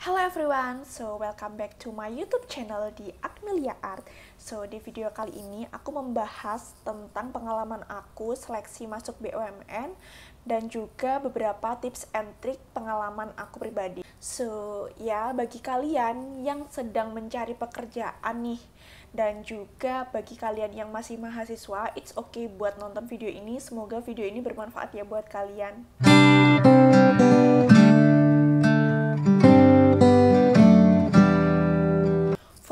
Hello everyone, so welcome back to my YouTube channel di Agnelia Art. So di video kali ini aku membahas tentang pengalaman aku seleksi masuk BUMN dan juga beberapa tips and trik pengalaman aku pribadi. So ya, bagi kalian yang sedang mencari pekerjaan nih dan juga bagi kalian yang masih mahasiswa, it's okay buat nonton video ini. Semoga video ini bermanfaat ya buat kalian.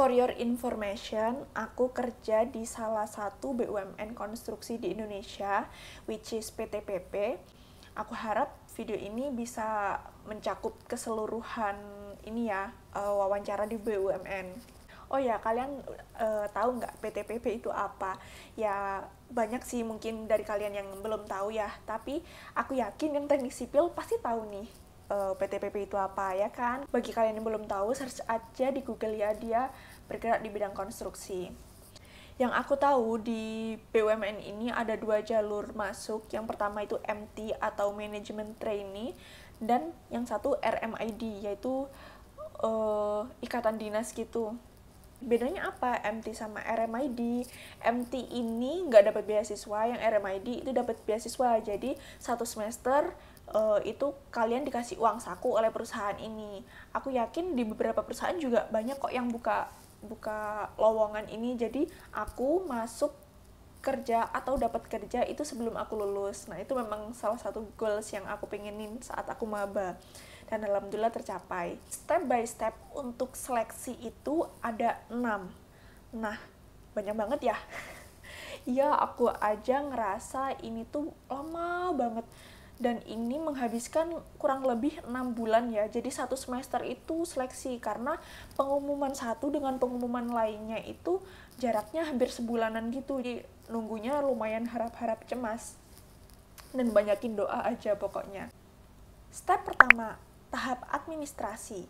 For your information, aku kerja di salah satu BUMN konstruksi di Indonesia, which is PT PP. Aku harap video ini bisa mencakup keseluruhan ini ya, wawancara di BUMN. Oh ya, kalian tahu nggak PT PP itu apa? Ya, banyak sih mungkin dari kalian yang belum tahu ya, tapi aku yakin yang teknik sipil pasti tahu nih. PT PP itu apa ya kan? Bagi kalian yang belum tahu, search aja di Google ya, dia bergerak di bidang konstruksi. Yang aku tahu di BUMN ini ada 2 jalur masuk. Yang pertama itu MT atau Management Trainee, dan yang satu RMID, yaitu ikatan dinas gitu. Bedanya apa MT sama RMID? MT ini nggak dapat beasiswa, yang RMID itu dapat beasiswa. Jadi 1 semester itu kalian dikasih uang saku oleh perusahaan ini. Aku yakin di beberapa perusahaan juga banyak kok yang buka lowongan ini. Jadi aku masuk kerja atau dapat kerja itu sebelum aku lulus. Nah, itu memang salah satu goals yang aku pengenin saat aku maba. Dan alhamdulillah tercapai. Step by step untuk seleksi itu ada 6. Nah, banyak banget ya. Ya, aku aja ngerasa ini tuh lama banget. Dan ini menghabiskan kurang lebih 6 bulan ya. Jadi 1 semester itu seleksi, karena pengumuman satu dengan pengumuman lainnya itu jaraknya hampir sebulanan gitu. Jadi nunggunya lumayan harap-harap cemas. Dan banyakin doa aja pokoknya. Step pertama, tahap administrasi.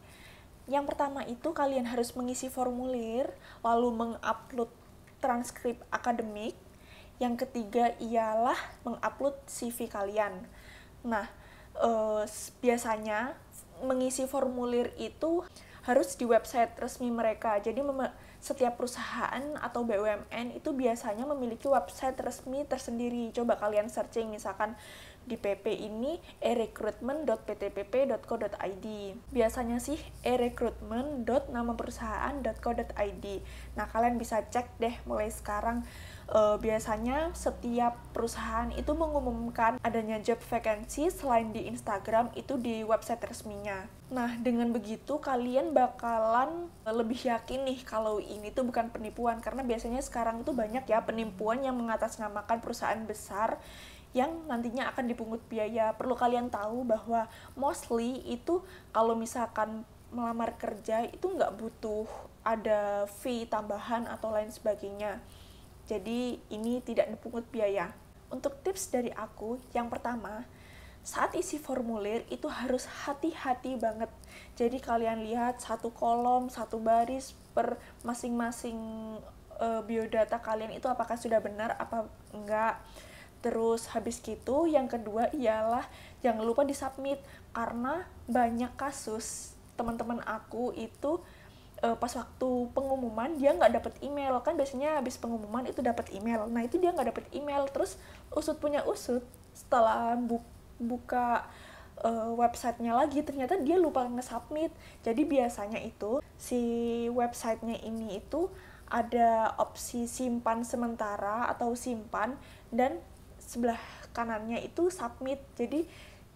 Yang pertama itu kalian harus mengisi formulir, lalu mengupload transkrip akademik. Yang ketiga ialah mengupload CV kalian. Nah, biasanya mengisi formulir itu harus di website resmi mereka. Jadi setiap perusahaan atau BUMN itu biasanya memiliki website resmi tersendiri. Coba kalian searching misalkan di PP ini e-recruitment.ptpp.co.id. Biasanya sih e-recruitment.namaperusahaan.co.id. Nah, kalian bisa cek deh mulai sekarang. Biasanya setiap perusahaan itu mengumumkan adanya job vacancy selain di Instagram itu di website resminya. Nah, dengan begitu kalian bakalan lebih yakin nih kalau ini tuh bukan penipuan, karena biasanya sekarang tuh banyak ya penipuan yang mengatasnamakan perusahaan besar yang nantinya akan dipungut biaya. Perlu kalian tahu bahwa mostly itu kalau misalkan melamar kerja itu nggak butuh ada fee tambahan atau lain sebagainya. Jadi ini tidak dipungut biaya. Untuk tips dari aku, yang pertama, saat isi formulir itu harus hati-hati banget. Jadi kalian lihat 1 kolom, 1 baris per masing-masing biodata kalian itu apakah sudah benar apa enggak. Terus habis gitu, yang kedua ialah jangan lupa disubmit, karena banyak kasus teman-teman aku itu pas waktu pengumuman dia nggak dapet email. Kan biasanya habis pengumuman itu dapat email. Nah, itu dia nggak dapet email. Terus usut punya usut, setelah buka websitenya lagi, ternyata dia lupa nge-submit. Jadi biasanya itu si websitenya ini itu ada opsi simpan sementara atau simpan, dan sebelah kanannya itu submit. Jadi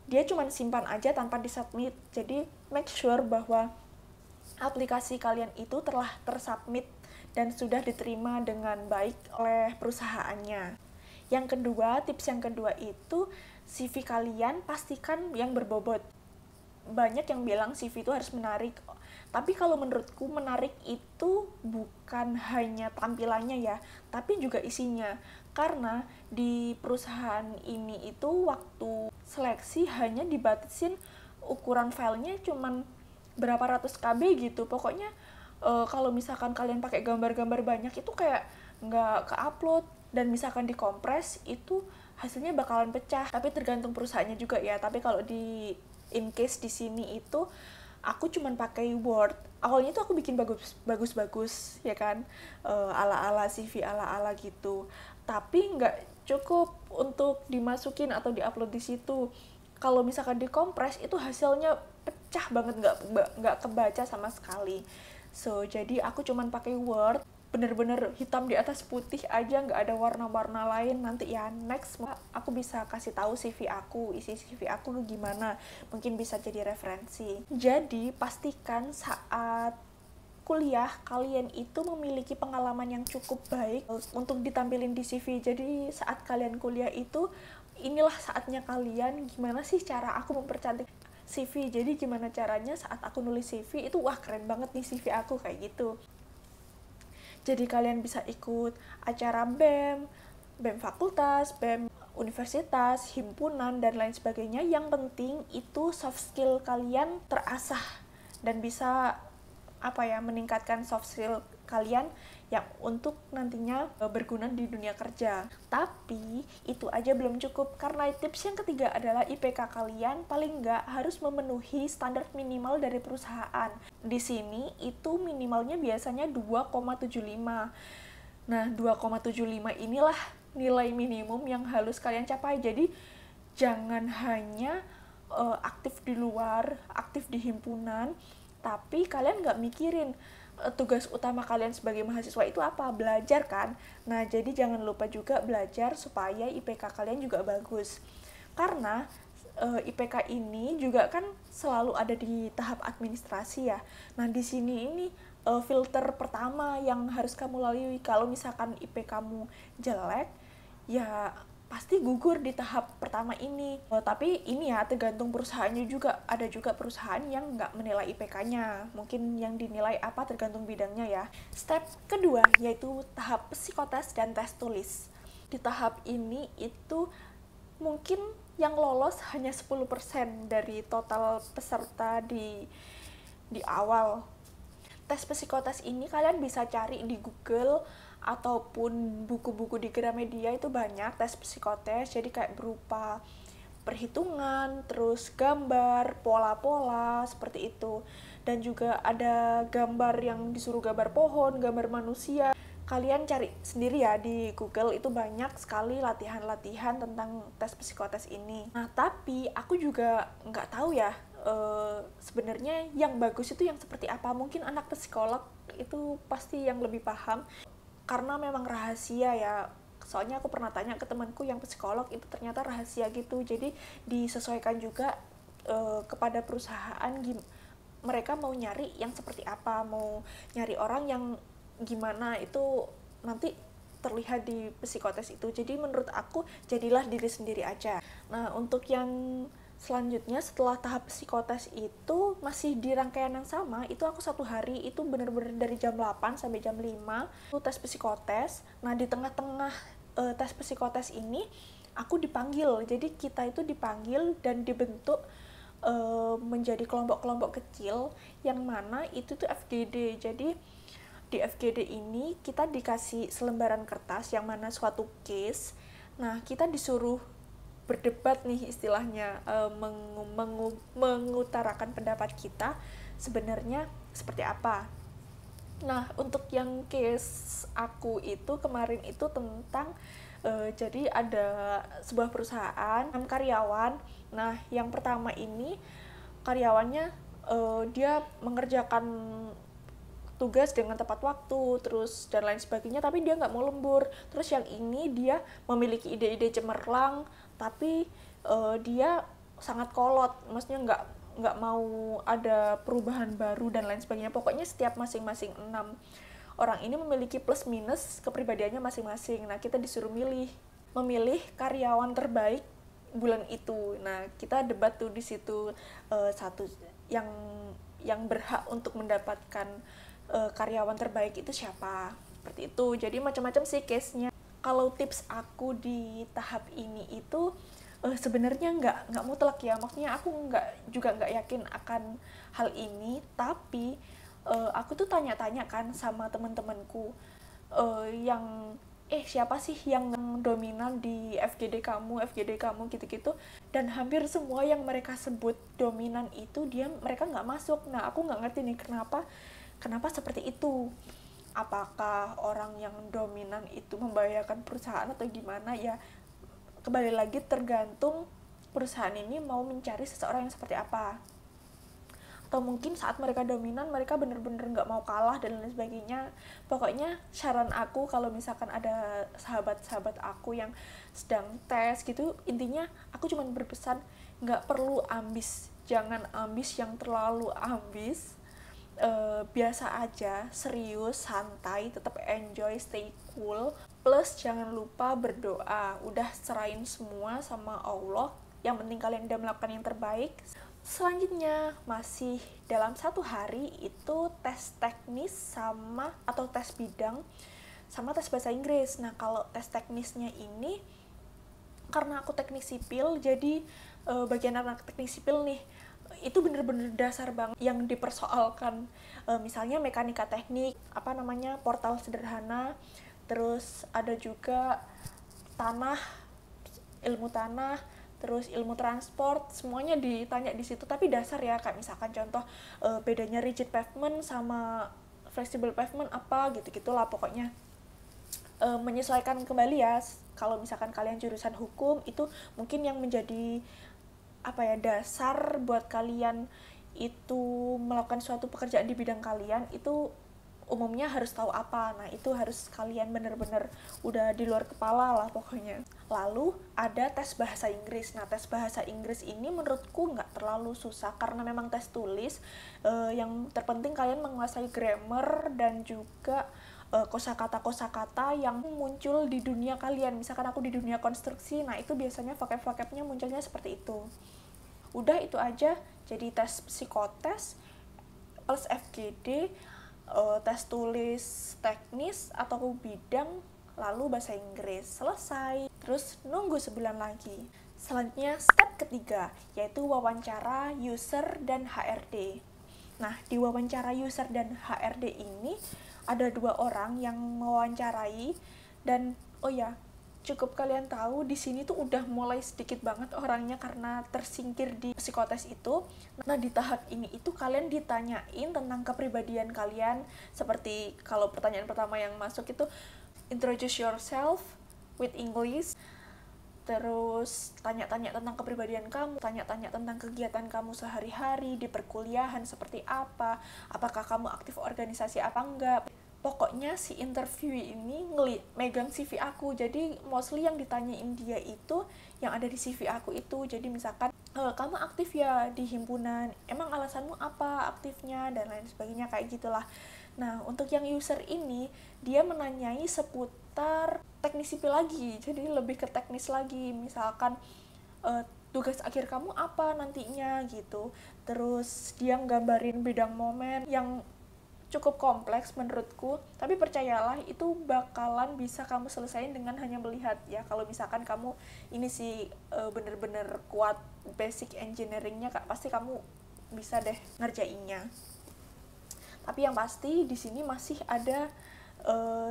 dia cuma simpan aja tanpa disubmit. Jadi make sure bahwa aplikasi kalian itu telah tersubmit dan sudah diterima dengan baik oleh perusahaannya. Yang kedua, tips yang kedua itu CV kalian pastikan yang berbobot. Banyak yang bilang CV itu harus menarik, tapi kalau menurutku menarik itu bukan hanya tampilannya ya, tapi juga isinya. Karena di perusahaan ini itu waktu seleksi hanya dibatasin ukuran filenya cuman berapa ratus KB gitu. Pokoknya kalau misalkan kalian pakai gambar-gambar banyak itu kayak nggak ke-upload, dan misalkan dikompres itu hasilnya bakalan pecah. Tapi tergantung perusahaannya juga ya. Tapi kalau in case di sini itu aku cuman pakai Word. Awalnya tuh aku bikin bagus-bagus ya kan, ala-ala CV ala-ala gitu, tapi nggak cukup untuk dimasukin atau diupload di situ. Kalau misalkan dikompres itu hasilnya pecah banget, nggak kebaca sama sekali. So jadi aku cuman pakai Word, bener-bener hitam di atas putih aja, nggak ada warna-warna lain. Nanti ya next aku bisa kasih tahu CV aku, isi CV aku gimana, mungkin bisa jadi referensi. Jadi pastikan saat kuliah kalian itu memiliki pengalaman yang cukup baik untuk ditampilin di CV. Jadi saat kalian kuliah itu, inilah saatnya kalian gimana sih cara aku mempercantik CV. Jadi gimana caranya saat aku nulis CV itu, wah keren banget nih CV aku, kayak gitu. Jadi kalian bisa ikut acara BEM, BEM fakultas, BEM universitas, himpunan, dan lain sebagainya. Yang penting itu soft skill kalian terasah dan bisa meningkatkan soft skill kalian yang untuk nantinya berguna di dunia kerja. Tapi itu aja belum cukup, karena tips yang ketiga adalah IPK kalian paling nggak harus memenuhi standar minimal dari perusahaan. Di sini itu minimalnya biasanya 2,75. Nah, 2,75 inilah nilai minimum yang harus kalian capai. Jadi jangan hanya aktif di luar, aktif di himpunan, tapi kalian nggak mikirin tugas utama kalian sebagai mahasiswa itu apa, belajar kan. Nah, jadi jangan lupa juga belajar supaya IPK kalian juga bagus. Karena IPK ini juga kan selalu ada di tahap administrasi ya. Nah, di sini ini filter pertama yang harus kamu lalui. Kalau misalkan IP kamu jelek, ya pasti gugur di tahap pertama ini. Tapi ini ya tergantung perusahaannya juga. Ada juga perusahaan yang nggak menilai IPK-nya. Mungkin yang dinilai apa tergantung bidangnya ya. Step kedua yaitu tahap psikotes dan tes tulis. Di tahap ini itu mungkin yang lolos hanya 10% dari total peserta di awal. Tes psikotes ini kalian bisa cari di Google ataupun buku-buku di Gramedia, itu banyak tes psikotes. Jadi kayak berupa perhitungan, terus gambar, pola-pola, seperti itu. Dan juga ada gambar yang disuruh gambar pohon, gambar manusia. Kalian cari sendiri ya di Google, itu banyak sekali latihan-latihan tentang tes psikotes ini. Nah, tapi aku juga nggak tahu ya, sebenarnya yang bagus itu yang seperti apa. Mungkin anak psikolog itu pasti yang lebih paham, karena memang rahasia ya. Soalnya aku pernah tanya ke temanku yang psikolog, itu ternyata rahasia gitu. Jadi disesuaikan juga kepada perusahaan, mereka mau nyari yang seperti apa, mau nyari orang yang gimana, itu nanti terlihat di psikotes itu. Jadi menurut aku jadilah diri sendiri aja. Nah, untuk yang selanjutnya setelah tahap psikotes itu masih di rangkaian yang sama, itu aku 1 hari itu bener-bener dari jam 8 sampai jam 5 itu tes psikotes. Nah, di tengah-tengah tes psikotes ini aku dipanggil. Jadi kita itu dipanggil dan dibentuk menjadi kelompok-kelompok kecil, yang mana itu tuh FGD. Jadi di FGD ini kita dikasih selembaran kertas yang mana suatu case. Nah, kita disuruh berdebat nih istilahnya, mengutarakan pendapat kita sebenarnya seperti apa. Nah, untuk yang case aku itu kemarin itu tentang jadi ada sebuah perusahaan 6 karyawan. Nah, yang pertama ini karyawannya dia mengerjakan tugas dengan tepat waktu, terus dan lain sebagainya, tapi dia nggak mau lembur. Terus yang ini dia memiliki ide-ide cemerlang, tapi dia sangat kolot, maksudnya nggak mau ada perubahan baru dan lain sebagainya. Pokoknya setiap masing-masing 6 orang ini memiliki plus minus kepribadiannya masing-masing. Nah, kita disuruh memilih karyawan terbaik bulan itu. Nah, kita debat tuh di situ, satu yang berhak untuk mendapatkan karyawan terbaik itu siapa, seperti itu. Jadi macam-macam sih case-nya. Kalau tips aku di tahap ini itu sebenarnya nggak mutlak ya, maksudnya aku nggak yakin akan hal ini, tapi aku tuh tanya-tanya kan sama teman-temanku yang siapa sih yang dominan di FGD kamu gitu-gitu. dan hampir semua yang mereka sebut dominan itu mereka nggak masuk. Nah, aku nggak ngerti nih kenapa seperti itu. Apakah orang yang dominan itu membahayakan perusahaan atau gimana ya, kembali lagi tergantung perusahaan ini mau mencari seseorang yang seperti apa. Atau mungkin saat mereka dominan mereka bener-bener nggak mau kalah dan lain sebagainya. Pokoknya saran aku kalau misalkan ada sahabat-sahabat aku yang sedang tes gitu, intinya aku cuma berpesan nggak perlu ambis, jangan ambis yang terlalu ambis. Biasa aja, serius, santai, tetap enjoy, stay cool, plus jangan lupa berdoa. Udah serahin semua sama Allah, yang penting kalian udah melakukan yang terbaik. Selanjutnya, masih dalam 1 hari itu tes teknis atau tes bidang sama tes bahasa Inggris. Nah, kalau tes teknisnya ini, karena aku teknik sipil, jadi bagian anak teknik sipil nih, itu bener-bener dasar banget yang dipersoalkan. Misalnya mekanika teknik, portal sederhana, terus ada juga ilmu tanah, terus ilmu transport, semuanya ditanya di situ. Tapi dasar ya, kayak misalkan contoh bedanya rigid pavement sama flexible pavement apa gitu-gitulah pokoknya. Menyesuaikan kembali ya, kalau misalkan kalian jurusan hukum, itu mungkin yang menjadi dasar buat kalian itu melakukan suatu pekerjaan di bidang kalian itu umumnya harus tahu apa. Nah, itu harus kalian bener-bener udah di luar kepala lah pokoknya. Lalu ada tes bahasa Inggris. Nah, tes bahasa Inggris ini menurutku nggak terlalu susah karena memang tes tulis. Yang terpenting kalian menguasai grammar dan juga kosakata-kosakata yang muncul di dunia kalian. Misalkan aku di dunia konstruksi, nah itu biasanya vocab-vocabnya munculnya seperti itu. Udah itu aja, jadi tes psikotes plus FGD, tes tulis teknis atau bidang, lalu bahasa Inggris, selesai. Terus nunggu sebulan lagi. Selanjutnya step ketiga, yaitu wawancara user dan HRD. Nah, di wawancara user dan HRD ini ada 2 orang yang mewawancarai, dan cukup kalian tahu di sini tuh udah mulai sedikit banget orangnya karena tersingkir di psikotes itu. Nah, di tahap ini itu kalian ditanyain tentang kepribadian kalian, seperti kalau pertanyaan pertama yang masuk itu introduce yourself with English. Terus tanya-tanya tentang kepribadian kamu, tanya-tanya tentang kegiatan kamu sehari-hari di perkuliahan seperti apa, apakah kamu aktif organisasi apa enggak. Pokoknya si interview ini megang CV aku, jadi mostly yang ditanyain dia itu yang ada di CV aku itu. Jadi misalkan kamu aktif ya di himpunan, emang alasanmu apa aktifnya, dan lain sebagainya, kayak gitulah. Nah, untuk yang user ini, dia menanyai seputar teknis sipil lagi, jadi lebih ke teknis lagi. Misalkan tugas akhir kamu apa nantinya gitu. Terus dia nggambarin bidang momen yang cukup kompleks menurutku, tapi percayalah itu bakalan bisa kamu selesain dengan hanya melihat ya. Kalau misalkan kamu ini sih bener-bener kuat basic engineeringnya, pasti kamu bisa deh ngerjainnya. Tapi yang pasti di sini masih ada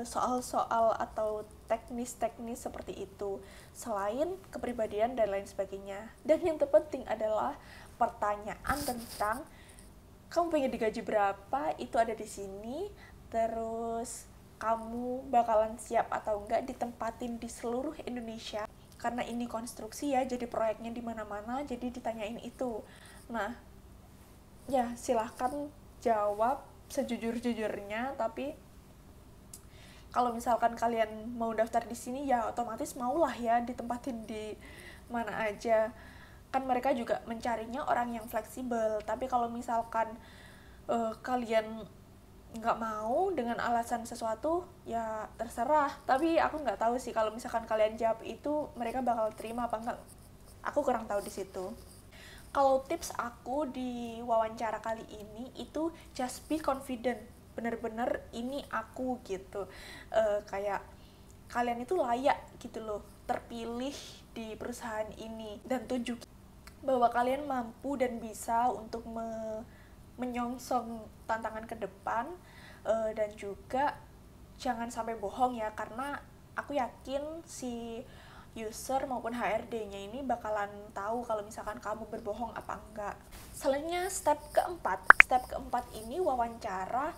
soal-soal atau teknis-teknis seperti itu, selain kepribadian dan lain sebagainya. Dan yang terpenting adalah pertanyaan tentang kamu pengen digaji berapa, itu ada di sini. Terus kamu bakalan siap atau enggak ditempatin di seluruh Indonesia, karena ini konstruksi ya, jadi proyeknya di mana-mana, jadi ditanyain itu. Nah, ya silahkan jawab sejujur-jujurnya, tapi kalau misalkan kalian mau daftar di sini ya otomatis maulah ya ditempatin di mana aja. Kan mereka juga mencarinya orang yang fleksibel. Tapi kalau misalkan kalian nggak mau dengan alasan sesuatu, ya terserah. Tapi aku nggak tahu sih kalau misalkan kalian jawab itu mereka bakal terima apa enggak. Aku kurang tahu di situ. Kalau tips aku di wawancara kali ini itu just be confident. Bener-bener ini aku gitu. Kayak kalian itu layak gitu loh terpilih di perusahaan ini, dan tunjukin bahwa kalian mampu dan bisa untuk menyongsong tantangan ke depan. Dan juga jangan sampai bohong ya, karena aku yakin si user maupun HRD-nya ini bakalan tahu kalau misalkan kamu berbohong apa enggak. Selanjutnya step keempat ini wawancara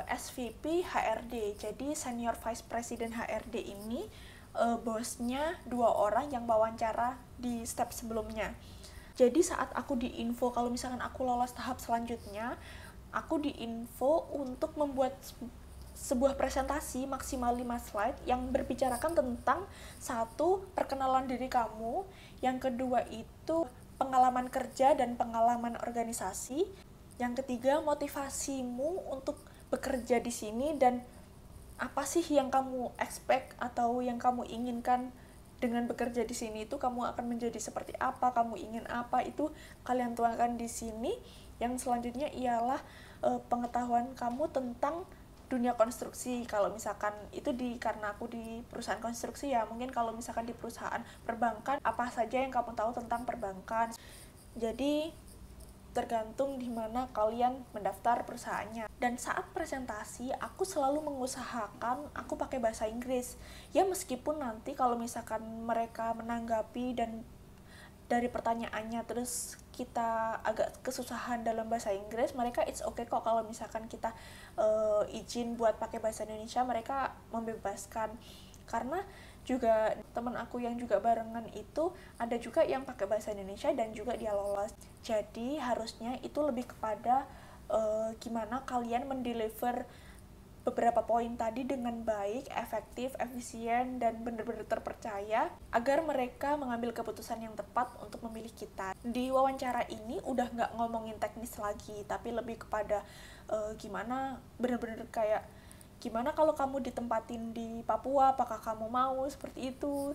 SVP HRD. Jadi Senior Vice President HRD ini bosnya 2 orang yang wawancara di step sebelumnya. Jadi saat aku diinfo kalau misalkan aku lolos tahap selanjutnya, aku diinfo untuk membuat sebuah presentasi maksimal 5 slide yang berbicarakan tentang satu, perkenalan diri kamu, yang kedua itu pengalaman kerja dan pengalaman organisasi, yang ketiga motivasimu untuk bekerja di sini dan apa sih yang kamu expect atau yang kamu inginkan dengan bekerja di sini, itu kamu akan menjadi seperti apa, kamu ingin apa, itu kalian tuangkan di sini. Yang selanjutnya ialah pengetahuan kamu tentang dunia konstruksi. Kalau misalkan itu karena aku di perusahaan konstruksi ya, mungkin kalau misalkan di perusahaan perbankan, apa saja yang kamu tahu tentang perbankan. Jadi tergantung di mana kalian mendaftar perusahaannya. Dan saat presentasi, aku selalu mengusahakan aku pakai bahasa Inggris. Ya meskipun nanti kalau misalkan mereka menanggapi dan dari pertanyaannya terus kita agak kesusahan dalam bahasa Inggris, mereka it's okay kok kalau misalkan kita izin buat pakai bahasa Indonesia, mereka membebaskan. Karena juga teman aku yang juga barengan itu ada juga yang pakai bahasa Indonesia dan juga dia lolos. Jadi harusnya itu lebih kepada gimana kalian mendeliver beberapa poin tadi dengan baik, efektif, efisien, dan benar-benar terpercaya agar mereka mengambil keputusan yang tepat untuk memilih kita. Di wawancara ini udah nggak ngomongin teknis lagi, tapi lebih kepada gimana benar-benar kayak gimana kalau kamu ditempatin di Papua, apakah kamu mau seperti itu,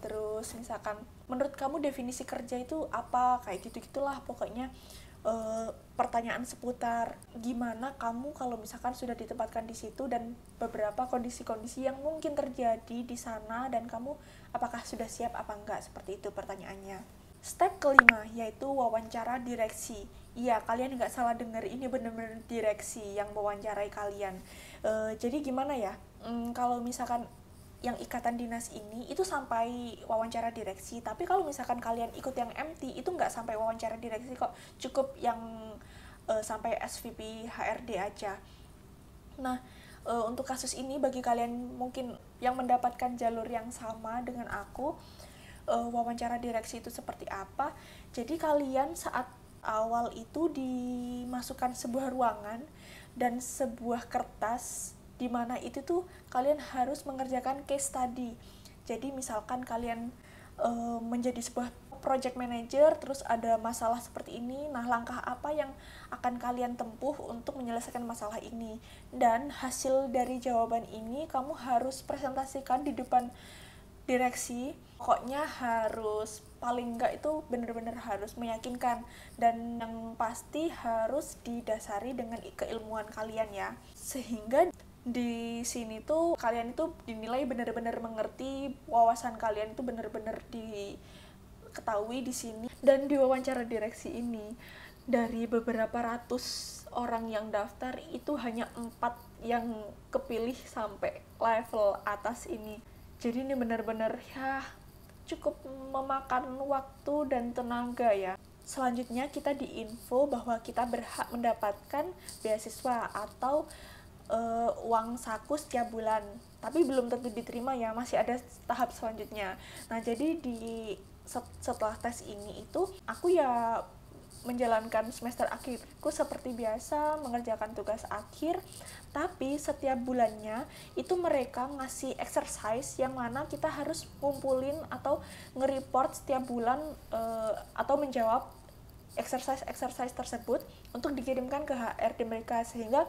terus misalkan menurut kamu definisi kerja itu apa, kayak gitu-gitulah pokoknya. Pertanyaan seputar gimana kamu kalau misalkan sudah ditempatkan di situ dan beberapa kondisi-kondisi yang mungkin terjadi di sana dan kamu apakah sudah siap apa enggak, seperti itu pertanyaannya. Step kelima yaitu wawancara direksi. Iya, kalian nggak salah dengar, ini benar-benar direksi yang mewawancarai kalian. Jadi gimana ya, kalau misalkan yang ikatan dinas ini itu sampai wawancara direksi, tapi kalau misalkan kalian ikut yang MT itu nggak sampai wawancara direksi kok, cukup yang sampai SVP HRD aja. Nah, untuk kasus ini bagi kalian mungkin yang mendapatkan jalur yang sama dengan aku, wawancara direksi itu seperti apa. Jadi kalian saat awal itu dimasukkan sebuah ruangan dan sebuah kertas di mana itu tuh kalian harus mengerjakan case study. Jadi misalkan kalian menjadi sebuah project manager, terus ada masalah seperti ini, nah langkah apa yang akan kalian tempuh untuk menyelesaikan masalah ini, dan hasil dari jawaban ini kamu harus presentasikan di depan direksi. Pokoknya harus paling enggak itu benar-benar harus meyakinkan, dan yang pasti harus didasari dengan keilmuan kalian ya, sehingga di sini tuh kalian itu dinilai benar-benar mengerti, wawasan kalian itu benar-benar diketahui di sini. Dan di wawancara direksi ini dari beberapa ratus orang yang daftar itu hanya 4 yang kepilih sampai level atas ini. Jadi ini benar-benar ya cukup memakan waktu dan tenaga ya. Selanjutnya kita diinfo bahwa kita berhak mendapatkan beasiswa atau uang saku setiap bulan, tapi belum tentu diterima ya, masih ada tahap selanjutnya. Nah jadi setelah tes ini itu aku ya menjalankan semester akhirku seperti biasa, mengerjakan tugas akhir, tapi setiap bulannya itu mereka ngasih exercise yang mana kita harus ngumpulin atau nge-report setiap bulan atau menjawab exercise tersebut untuk dikirimkan ke HRD mereka, sehingga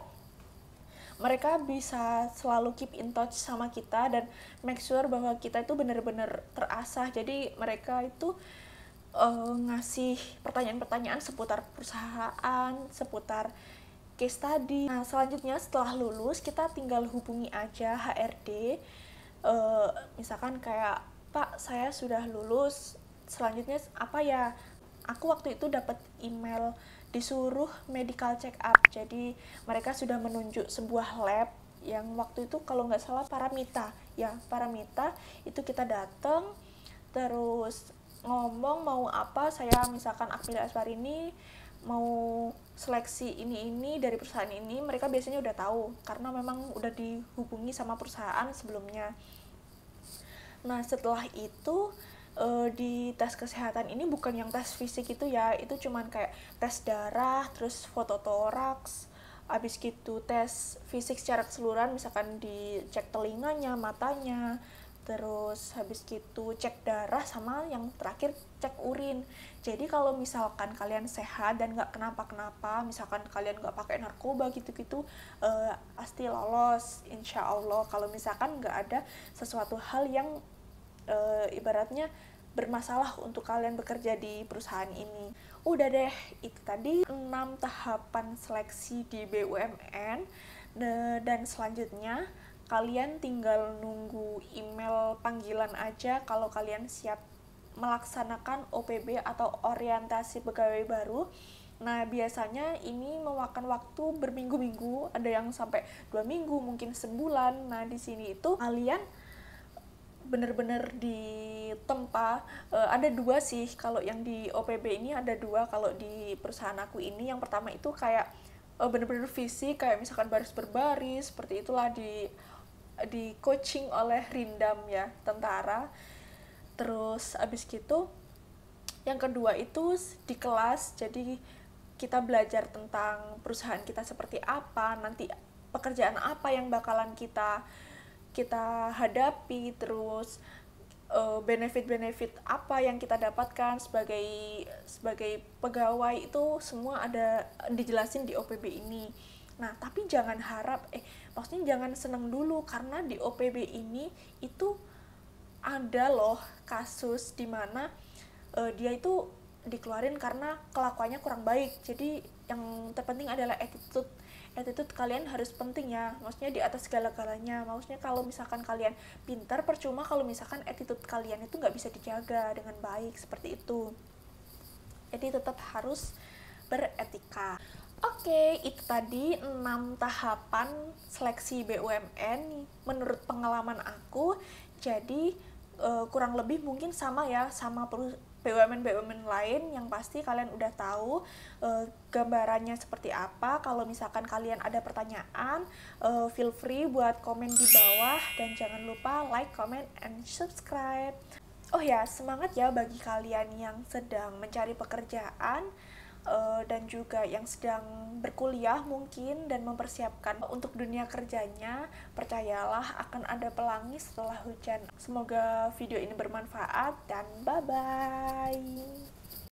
mereka bisa selalu keep in touch sama kita dan make sure bahwa kita itu benar-benar terasah. Jadi mereka itu ngasih pertanyaan-pertanyaan seputar perusahaan, seputar case study. Nah selanjutnya setelah lulus kita tinggal hubungi aja HRD, misalkan kayak, Pak saya sudah lulus, selanjutnya apa ya. Aku waktu itu dapat email disuruh medical check up, jadi mereka sudah menunjuk sebuah lab yang waktu itu kalau nggak salah Paramita ya, Paramita itu kita datang terus ngomong mau apa, saya misalkan Akmila Aswarini mau seleksi ini dari perusahaan ini, mereka biasanya udah tahu karena memang udah dihubungi sama perusahaan sebelumnya. Nah setelah itu di tes kesehatan ini bukan yang tes fisik itu ya, itu cuman kayak tes darah, terus foto toraks, abis gitu tes fisik secara keseluruhan, misalkan dicek telinganya, matanya, terus habis gitu cek darah, sama yang terakhir cek urin. Jadi kalau misalkan kalian sehat dan nggak kenapa-kenapa, misalkan kalian nggak pakai narkoba gitu-gitu, pasti lolos insya Allah. Kalau misalkan nggak ada sesuatu hal yang ibaratnya bermasalah untuk kalian bekerja di perusahaan ini. Udah deh, itu tadi 6 tahapan seleksi di BUMN. Dan selanjutnya kalian tinggal nunggu email panggilan aja kalau kalian siap melaksanakan OPB atau orientasi pegawai baru. Nah biasanya ini memakan waktu berminggu-minggu, ada yang sampai 2 minggu, mungkin sebulan. Nah di sini itu kalian bener-bener ditempa. Ada 2 sih, kalau yang di OPB ini ada 2 kalau di perusahaan aku ini. Yang pertama itu kayak bener-bener fisik, kayak misalkan baris berbaris, seperti itulah, di coaching oleh Rindam ya, tentara. Terus abis gitu yang kedua itu di kelas, jadi kita belajar tentang perusahaan kita seperti apa, nanti pekerjaan apa yang bakalan kita hadapi, terus benefit-benefit apa yang kita dapatkan sebagai pegawai, itu semua ada dijelasin di OPB ini. Nah tapi jangan harap maksudnya jangan seneng dulu, karena di OPB ini itu ada loh kasus dimana dia itu dikeluarin karena kelakuannya kurang baik. Jadi yang terpenting adalah attitude kalian harus penting ya, maksudnya di atas segala-galanya. Maksudnya kalau misalkan kalian pintar, percuma kalau misalkan attitude kalian itu nggak bisa dijaga dengan baik, seperti itu. Jadi tetap harus beretika. Oke, itu tadi 6 tahapan seleksi BUMN menurut pengalaman aku. Jadi kurang lebih mungkin sama ya, sama BUMN lain. Yang pasti kalian udah tahu gambarannya seperti apa. Kalau misalkan kalian ada pertanyaan, feel free buat komen di bawah, dan jangan lupa like, comment, and subscribe. Oh ya, semangat ya bagi kalian yang sedang mencari pekerjaan dan juga yang sedang berkuliah mungkin dan mempersiapkan untuk dunia kerjanya. Percayalah akan ada pelangi setelah hujan. Semoga video ini bermanfaat dan bye-bye.